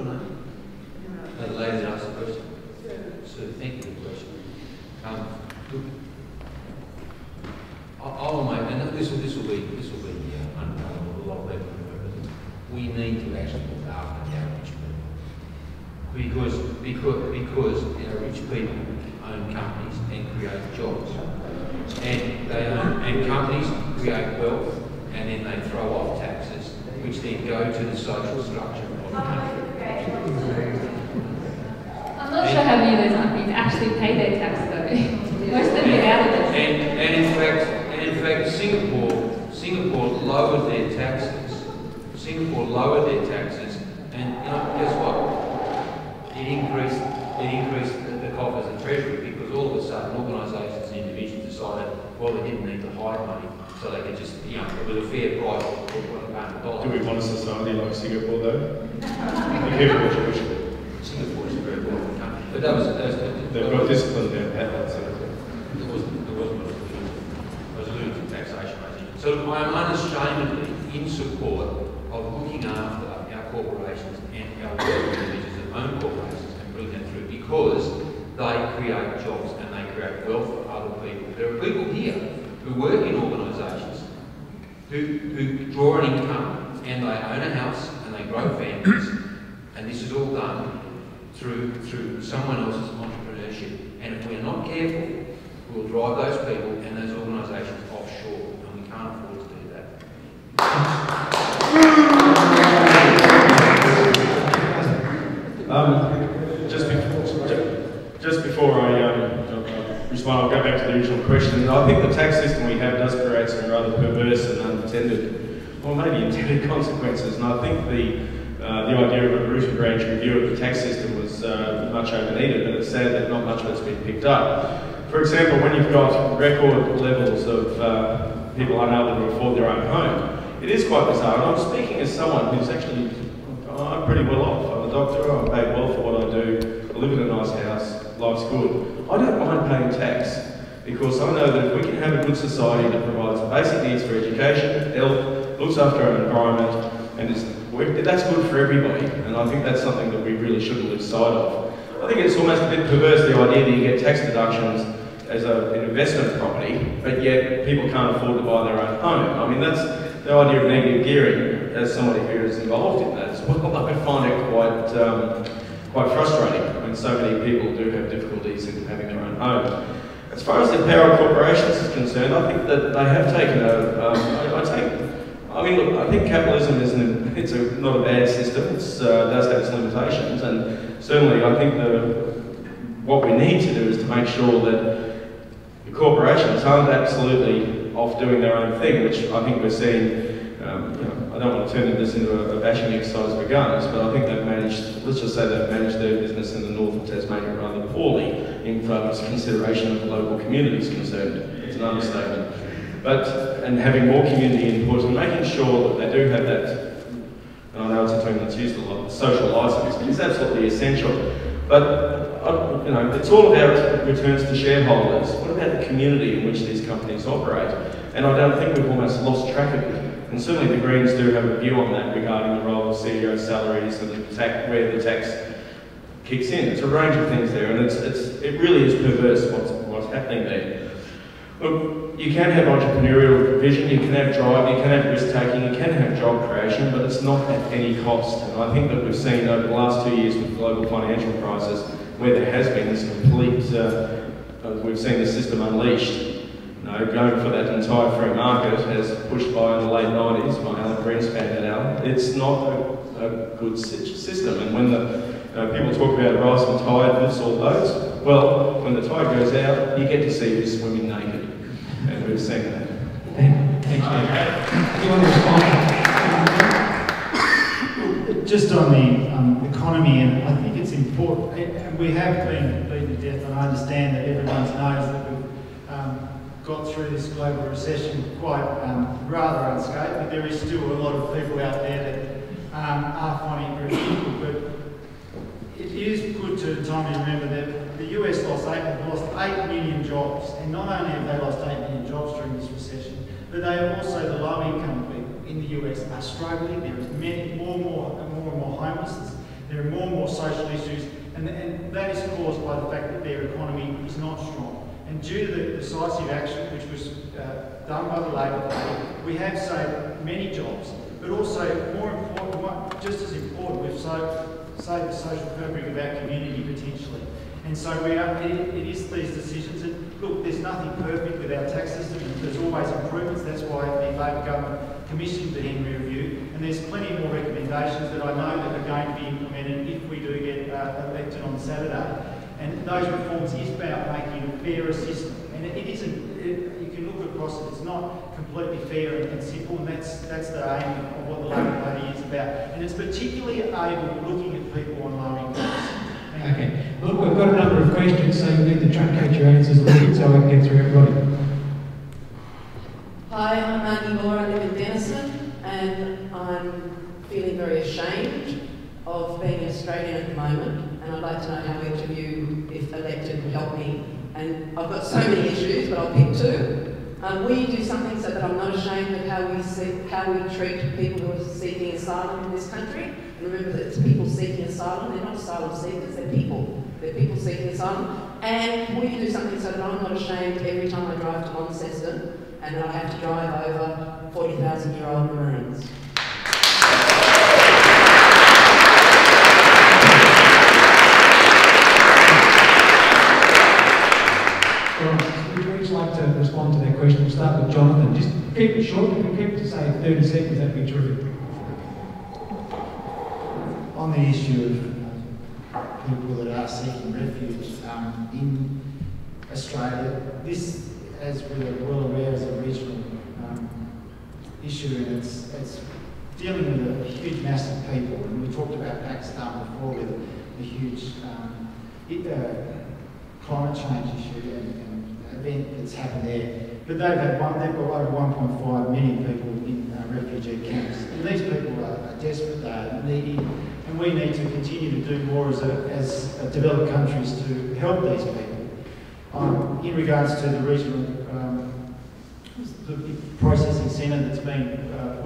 your name? The lady that asked the question. So thank you for the question. Look, I'll make, and this will be unknown to a lot of people. We need to actually look after our rich people because our rich people own companies and create jobs, and they own and companies create wealth, and then they throw off taxes, which then go to the social structure of the country. I'm not sure how many of those companies actually pay their tax though. Most of them get out of it. And in fact, Singapore lowered their taxes. And guess what? It increased the coffers and treasury because all of a sudden organisations and individuals decided, well, they didn't need to hide money, so they could just, it was a fair price for $1 Do we want a society like Singapore though? Be careful what you wish for. Singapore is a very wealthy country, but that was they've got discipline down pat. There was a lunatic taxation regime. So I am unashamedly in support of looking after our corporations and our individuals that own corporations and bring them through because they create jobs and they create wealth for other people. There are people here who work in organisations who draw an income and they own a house and they grow families, and this is all done through someone else's entrepreneurship. And if we're not careful, we'll drive those people and those organisations offshore, and we can't afford to do that. Just before I respond, I'll go back to the original question. I think the tax system we have does create some rather perverse and unintended, or maybe intended consequences. And I think the idea of a root and branch review of the tax system was much over-needed, but it's sad that not much of it's been picked up. For example, when you've got record levels of people unable to afford their own home, it is quite bizarre. And I'm speaking as someone who's actually, I'm pretty well off. I'm a doctor, I'm paid well for what I do, I live in a nice house, life's good. I don't mind paying tax because I know that if we can have a good society that provides basic needs for education, health, looks after our environment, and that's good for everybody, and I think that's something that we really shouldn't lose sight of. I think it's almost a bit perverse, the idea that you get tax deductions as an investment property, but yet people can't afford to buy their own home. I mean, that's the idea of negative gearing, as somebody who is involved in that as well. I find it quite frustrating when so many people do have difficulties in having their own home. As far as the power of corporations is concerned, I think that they have taken I think capitalism it's not a bad system. It does have its limitations, and certainly I think what we need to do is to make sure that the corporations aren't absolutely off doing their own thing, which I think we're seeing. I don't want to turn this into a bashing exercise for guns, but I think they've managed, let's just say they've managed their business in the north of Tasmania rather poorly in far as consideration of the local community is concerned. It's an understatement. And having more community input and making sure that they do have that, and I know it's a term that's used a lot, social licence, is absolutely essential. But it's all about returns to shareholders. What about the community in which these companies operate? And I don't think we've almost lost track of it. And certainly the Greens do have a view on that regarding the role of CEO salaries and where the tax kicks in. It's a range of things there, and it really is perverse what's happening there. Look, you can have entrepreneurial vision, you can have drive, you can have risk-taking, you can have job creation, but it's not at any cost. And I think that we've seen over the last 2 years with the global financial crisis, where there has been this complete, we've seen the system unleashed. Going for that entire free market, as pushed by in the late 90s by Alan Greenspan et al. It's not a good system. And when people talk about rising tide lifts all boats, well, when the tide goes out, you get to see who's swimming naked. And we've seen that. Thank you. Just on the economy, and I think it's important, and we have been beaten to death, and I understand that everyone knows that we've got through this global recession quite rather unscathed, but there is still a lot of people out there that are finding it very difficult. But it is good to remember that the US lost 8 million jobs, and not only have they lost 8 million jobs during this recession, but they are also the low-income people in the US are struggling. There is more and more homelessness. There are more and more social issues, and that is caused by the fact that their economy is not strong. And due to the decisive action which was done by the Labor Party, we have saved many jobs, but also more important, just as important, we've saved the social fabric of our community potentially. And so it is these decisions, and look, there's nothing perfect with our tax system, and there's always improvements. That's why the Labor government commissioned the Henry Review, and there's plenty more recommendations that I know that are going to be implemented if we do get elected on Saturday. And those reforms is about making a fairer system, and it isn't. You can look across it; it's not completely fair and simple, and that's the aim of what the Labor Party is about. And it's particularly able looking at people on low incomes. Okay. Look, we've got a number of questions, so you need to truncate your answers a little bit so I can get through everybody. Hi, I'm Annie Moore. I live in Denison, and I'm feeling very ashamed of being an Australian at the moment, and I'd like to know how each of you, if elected, would help me. And I've got so many issues, but I'll pick two. Will you do something so that I'm not ashamed of how we treat people who are seeking asylum in this country? And remember that it's people seeking asylum, they're not asylum seekers, they're people. They're people seeking asylum. And will you do something so that I'm not ashamed every time I drive to Launceston and that I have to drive over 40,000-year-old remains? Would you each like to respond to that question? We'll start with Jonathan. Just keep it short. If you keep it to say 30 seconds, that'd be terrific. On the issue of people that are seeking refuge in Australia, this, as we're well aware, is a regional issue, and it's dealing with a huge mass of people. And we talked about Pakistan before with the huge climate change issue and event that's happened there. But they've got over 1.5 million people in refugee camps. And these people are desperate, they are needy, and we need to continue to do more as developed countries to help these people. In regards to the regional the processing centre that's been